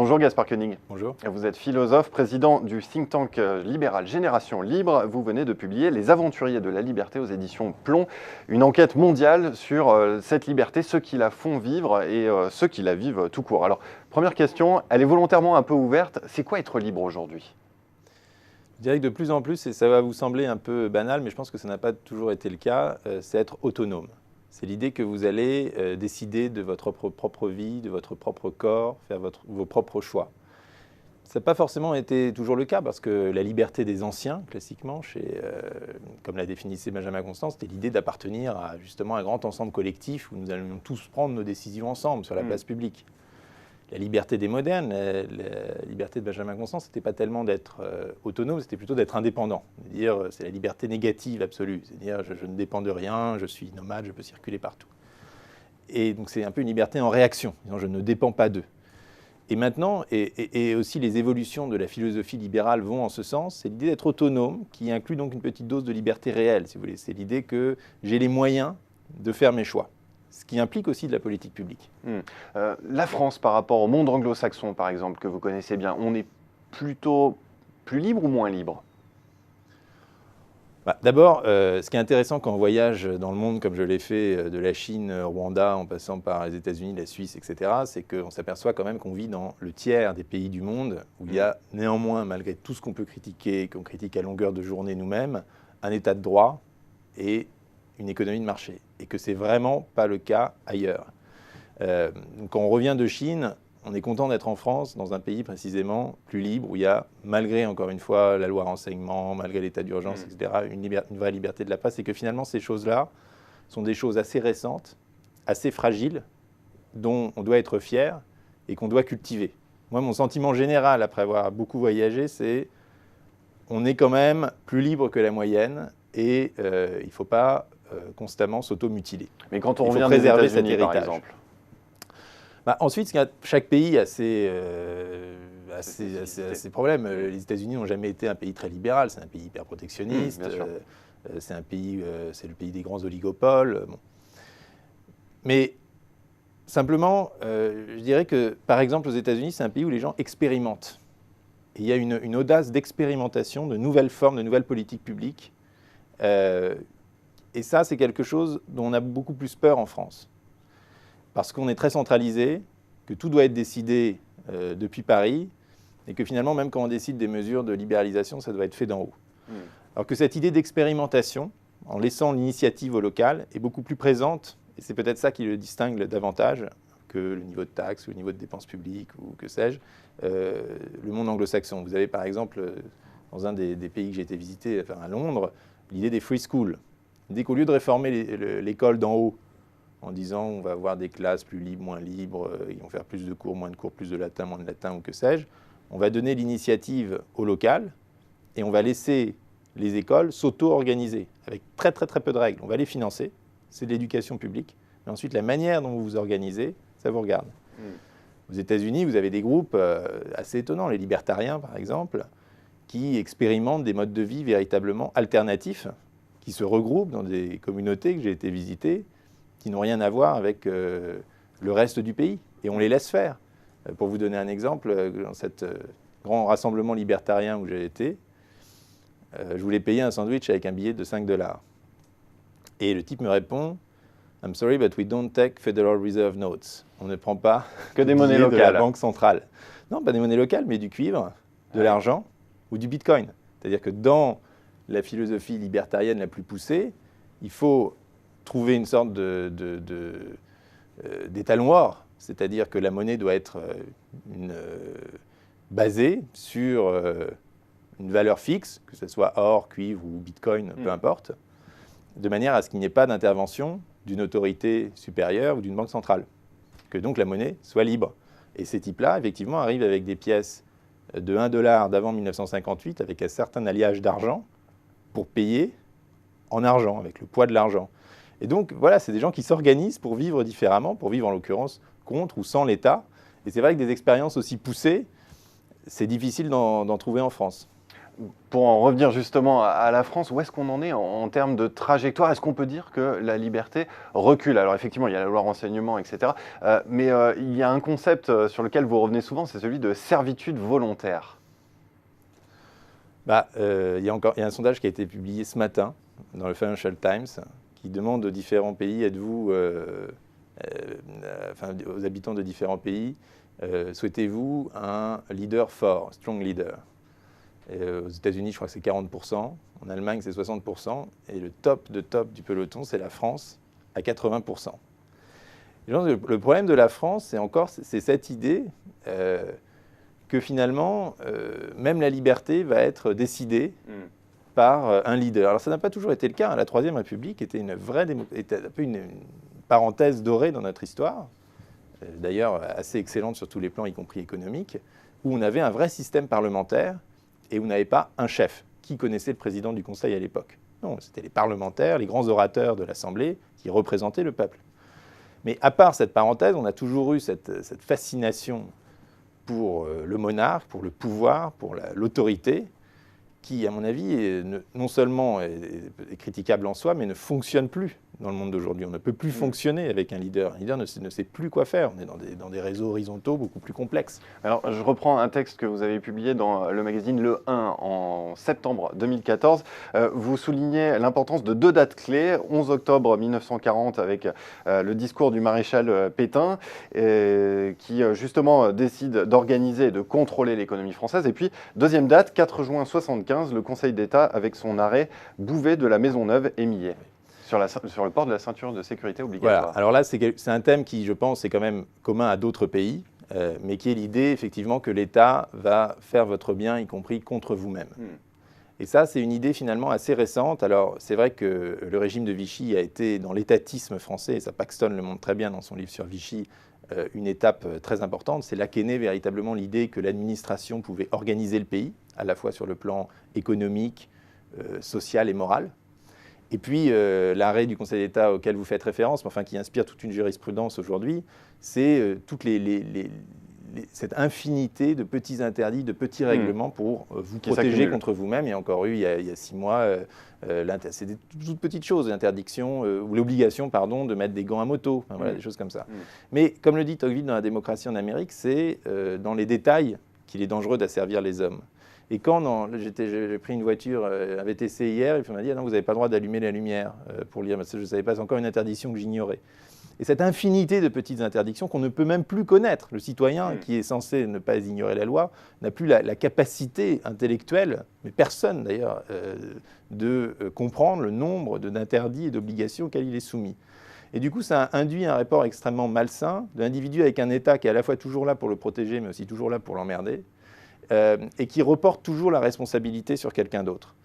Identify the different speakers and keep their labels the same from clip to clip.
Speaker 1: Bonjour Gaspard Koenig.
Speaker 2: Bonjour.
Speaker 1: Vous êtes philosophe, président du think tank libéral Génération Libre. Vous venez de publier Les Aventuriers de la Liberté aux éditions Plomb, une enquête mondiale sur cette liberté, ceux qui la font vivre et ceux qui la vivent tout court. Alors, première question, elle est volontairement un peu ouverte. C'est quoi être libre aujourd'hui ?
Speaker 2: Je dirais que de plus en plus, et ça va vous sembler un peu banal, mais je pense que ça n'a pas toujours été le cas, c'est être autonome. C'est l'idée que vous allez décider de votre propre vie, de votre propre corps, faire vos propres choix. Ça n'a pas forcément été toujours le cas, parce que la liberté des anciens, classiquement, comme l'a définissait Benjamin Constant, c'était l'idée d'appartenir à justement un grand ensemble collectif où nous allions tous prendre nos décisions ensemble sur la place publique. La liberté des modernes, la liberté de Benjamin Constant, ce n'était pas tellement d'être autonome, c'était plutôt d'être indépendant. C'est la liberté négative absolue, c'est-à-dire je ne dépends de rien, je suis nomade, je peux circuler partout. Et donc c'est un peu une liberté en réaction, je ne dépends pas d'eux. Et maintenant, et aussi les évolutions de la philosophie libérale vont en ce sens, c'est l'idée d'être autonome, qui inclut donc une petite dose de liberté réelle, si vous voulez. C'est l'idée que j'ai les moyens de faire mes choix. Ce qui implique aussi de la politique publique.
Speaker 1: La France, par rapport au monde anglo-saxon, par exemple, que vous connaissez bien, on est plutôt plus libre ou moins libre ?
Speaker 2: D'abord, ce qui est intéressant quand on voyage dans le monde, comme je l'ai fait, de la Chine, Rwanda, en passant par les États-Unis, la Suisse, etc., c'est qu'on s'aperçoit quand même qu'on vit dans le tiers des pays du monde où il y a néanmoins, malgré tout ce qu'on peut critiquer, qu'on critique à longueur de journée nous-mêmes, un état de droit et une économie de marché, et que c'est vraiment pas le cas ailleurs. Quand on revient de Chine, on est content d'être en France, dans un pays précisément plus libre, où il y a, malgré encore une fois la loi renseignement, malgré l'état d'urgence, etc., une vraie liberté de la presse, et que finalement ces choses-là sont des choses assez récentes, assez fragiles, dont on doit être fier et qu'on doit cultiver. Moi, mon sentiment général, après avoir beaucoup voyagé, c'est on est quand même plus libre que la moyenne, et il ne faut pas constamment s'auto-mutiler.
Speaker 1: Mais quand on revient des États-Unis, par exemple.
Speaker 2: Ensuite, chaque pays a ses problèmes. Les États-Unis n'ont jamais été un pays très libéral, c'est un pays hyper protectionniste, c'est le pays des grands oligopoles. Bon. Mais simplement, je dirais que, par exemple, aux États-Unis, c'est un pays où les gens expérimentent. Et il y a une audace d'expérimentation, de nouvelles formes, de nouvelles politiques publiques. Et ça, c'est quelque chose dont on a beaucoup plus peur en France. Parce qu'on est très centralisé, que tout doit être décidé depuis Paris, et que finalement, même quand on décide des mesures de libéralisation, ça doit être fait d'en haut. Alors que cette idée d'expérimentation, en laissant l'initiative au local, est beaucoup plus présente, et c'est peut-être ça qui le distingue davantage que le niveau de taxes ou le niveau de dépenses publiques, ou que sais-je, le monde anglo-saxon. Vous avez par exemple, dans un des pays que j'ai été visiter, enfin à Londres, l'idée des free schools. L'idée qu'au lieu de réformer l'école d'en haut, en disant on va avoir des classes plus libres, moins libres, ils vont faire plus de cours, moins de cours, plus de latin, moins de latin, ou que sais-je, on va donner l'initiative au local et on va laisser les écoles s'auto-organiser avec très très très peu de règles. On va les financer, c'est de l'éducation publique, mais ensuite la manière dont vous vous organisez, ça vous regarde. Aux États-Unis, vous avez des groupes assez étonnants, les libertariens par exemple, qui expérimentent des modes de vie véritablement alternatifs, qui se regroupent dans des communautés que j'ai été visiter, qui n'ont rien à voir avec le reste du pays, et on les laisse faire. Pour vous donner un exemple, dans cet grand rassemblement libertarien où j'ai été, je voulais payer un sandwich avec un billet de $5. Et le type me répond « I'm sorry, but we don't take Federal Reserve notes ». On ne prend pas
Speaker 1: que des monnaies locales
Speaker 2: de la Banque centrale. Non, pas des monnaies locales, mais du cuivre, de l'argent ou du bitcoin. C'est-à-dire que dans la philosophie libertarienne la plus poussée, il faut trouver une sorte d'étalon-or, c'est-à-dire que la monnaie doit être basée sur une valeur fixe, que ce soit or, cuivre ou bitcoin, peu importe, de manière à ce qu'il n'y ait pas d'intervention d'une autorité supérieure ou d'une banque centrale, que donc la monnaie soit libre. Et ces types-là, effectivement, arrivent avec des pièces de $1 d'avant 1958, avec un certain alliage d'argent, pour payer en argent, avec le poids de l'argent. Et donc, voilà, c'est des gens qui s'organisent pour vivre différemment, pour vivre en l'occurrence contre ou sans l'État. Et c'est vrai que des expériences aussi poussées, c'est difficile d'en trouver en France.
Speaker 1: Pour en revenir justement à la France, où est-ce qu'on en est en termes de trajectoire? Est-ce qu'on peut dire que la liberté recule? Alors effectivement, il y a la loi renseignement, etc. Mais il y a un concept sur lequel vous revenez souvent, c'est celui de servitude volontaire.
Speaker 2: Il y a un sondage qui a été publié ce matin dans le Financial Times qui demande aux différents pays, aux habitants de différents pays, souhaitez-vous un leader fort, strong leader? Aux États-Unis, je crois que c'est 40%, en Allemagne, c'est 60%, et le top du peloton, c'est la France, à 80%. Et je pense que le problème de la France, c'est cette idée que finalement, même la liberté va être décidée par un leader. Alors ça n'a pas toujours été le cas. La Troisième République était était un peu une parenthèse dorée dans notre histoire, d'ailleurs assez excellente sur tous les plans, y compris économiques, où on avait un vrai système parlementaire et où on n'avait pas un chef. Qui connaissait le président du Conseil à l'époque? Non, c'était les parlementaires, les grands orateurs de l'Assemblée qui représentaient le peuple. Mais à part cette parenthèse, on a toujours eu cette fascination pour le monarque, pour le pouvoir, pour l'autorité, qui, à mon avis, non seulement est critiquable en soi, mais ne fonctionne plus dans le monde d'aujourd'hui. On ne peut plus fonctionner avec un leader. Un leader ne sait plus quoi faire. On est dans des réseaux horizontaux beaucoup plus complexes.
Speaker 1: Alors, je reprends un texte que vous avez publié dans le magazine Le 1 en septembre 2014. Vous soulignez l'importance de deux dates clés. 11 octobre 1940 avec le discours du maréchal Pétain qui justement décide d'organiser et de contrôler l'économie française. Et puis, deuxième date, 4 juin 1975, le Conseil d'État avec son arrêt Bouvet de la Maisonneuve et Millet. Sur le port de la ceinture de sécurité obligatoire.
Speaker 2: Voilà. Alors là, c'est un thème qui, je pense, est quand même commun à d'autres pays, mais qui est l'idée, effectivement, que l'État va faire votre bien, y compris contre vous-même. Et ça, c'est une idée finalement assez récente. Alors, c'est vrai que le régime de Vichy a été, dans l'étatisme français, et ça Paxton le montre très bien dans son livre sur Vichy, une étape très importante. C'est là qu'est née véritablement l'idée que l'administration pouvait organiser le pays, à la fois sur le plan économique, social et moral. Et puis, l'arrêt du Conseil d'État auquel vous faites référence, mais enfin, qui inspire toute une jurisprudence aujourd'hui, c'est cette infinité de petits interdits, de petits règlements pour vous protéger contre vous-même. Il y a encore eu, il y a 6 mois, c'est des toutes petites choses, l'interdiction ou l'obligation, pardon, de mettre des gants à moto, enfin, voilà, des choses comme ça. Mais comme le dit Tocqueville dans La démocratie en Amérique, c'est dans les détails qu'il est dangereux d'asservir les hommes. Et quand j'ai pris une voiture, un VTC hier, et puis on m'a dit ah non, vous n'avez pas le droit d'allumer la lumière pour lire, parce que je ne savais pas, c'est encore une interdiction que j'ignorais. Et cette infinité de petites interdictions qu'on ne peut même plus connaître, le citoyen qui est censé ne pas ignorer la loi n'a plus la capacité intellectuelle, mais personne d'ailleurs, de comprendre le nombre d'interdits et d'obligations auxquels il est soumis. Et du coup, ça induit un rapport extrêmement malsain de l'individu avec un État qui est à la fois toujours là pour le protéger, mais aussi toujours là pour l'emmerder. Et qui reporte toujours la responsabilité sur quelqu'un d'autre.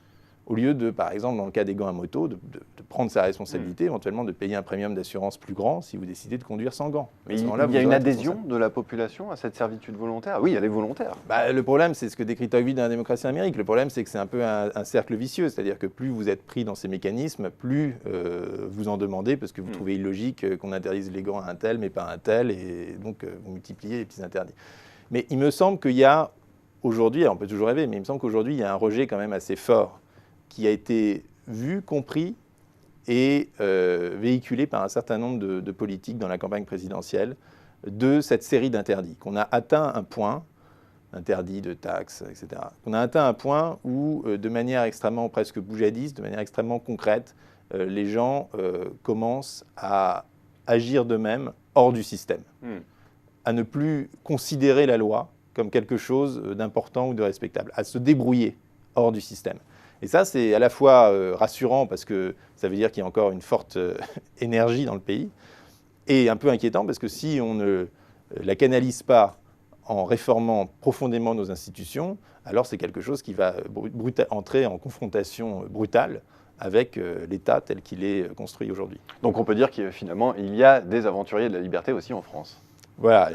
Speaker 2: Au lieu de, par exemple, dans le cas des gants à moto, de prendre sa responsabilité, éventuellement de payer un premium d'assurance plus grand si vous décidez de conduire sans gants.
Speaker 1: Mais il y a une adhésion de la population à cette servitude volontaire? Oui, elle est volontaire.
Speaker 2: Le problème, c'est ce que décrit Tocqueville dans La démocratie en Amérique. Le problème, c'est que c'est un peu un cercle vicieux. C'est-à-dire que plus vous êtes pris dans ces mécanismes, plus vous en demandez, parce que vous trouvez illogique qu'on interdise les gants à un tel, mais pas à un tel, et donc vous multipliez les petits interdits. Mais il me semble qu'il y a aujourd'hui, on peut toujours rêver, mais il me semble qu'aujourd'hui, il y a un rejet quand même assez fort qui a été vu, compris et véhiculé par un certain nombre de politiques dans la campagne présidentielle de cette série d'interdits. Qu'on a atteint un point, interdits de taxes, etc., qu'on a atteint un point où, de manière extrêmement presque boujadiste, de manière extrêmement concrète, les gens commencent à agir d'eux-mêmes hors du système, à ne plus considérer la loi comme quelque chose d'important ou de respectable, à se débrouiller hors du système. Et ça, c'est à la fois rassurant parce que ça veut dire qu'il y a encore une forte énergie dans le pays, et un peu inquiétant parce que si on ne la canalise pas en réformant profondément nos institutions, alors c'est quelque chose qui va entrer en confrontation brutale avec l'État tel qu'il est construit aujourd'hui.
Speaker 1: Donc on peut dire qu'il finalement, il y a des aventuriers de la liberté aussi en France.
Speaker 2: Voilà, et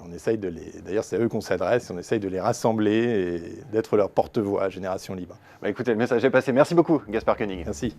Speaker 2: on essaye de les... D'ailleurs, c'est à eux qu'on s'adresse, on essaye de les rassembler et d'être leur porte-voix, Génération Libre.
Speaker 1: Écoutez, le message est passé. Merci beaucoup, Gaspard Koenig.
Speaker 2: Merci.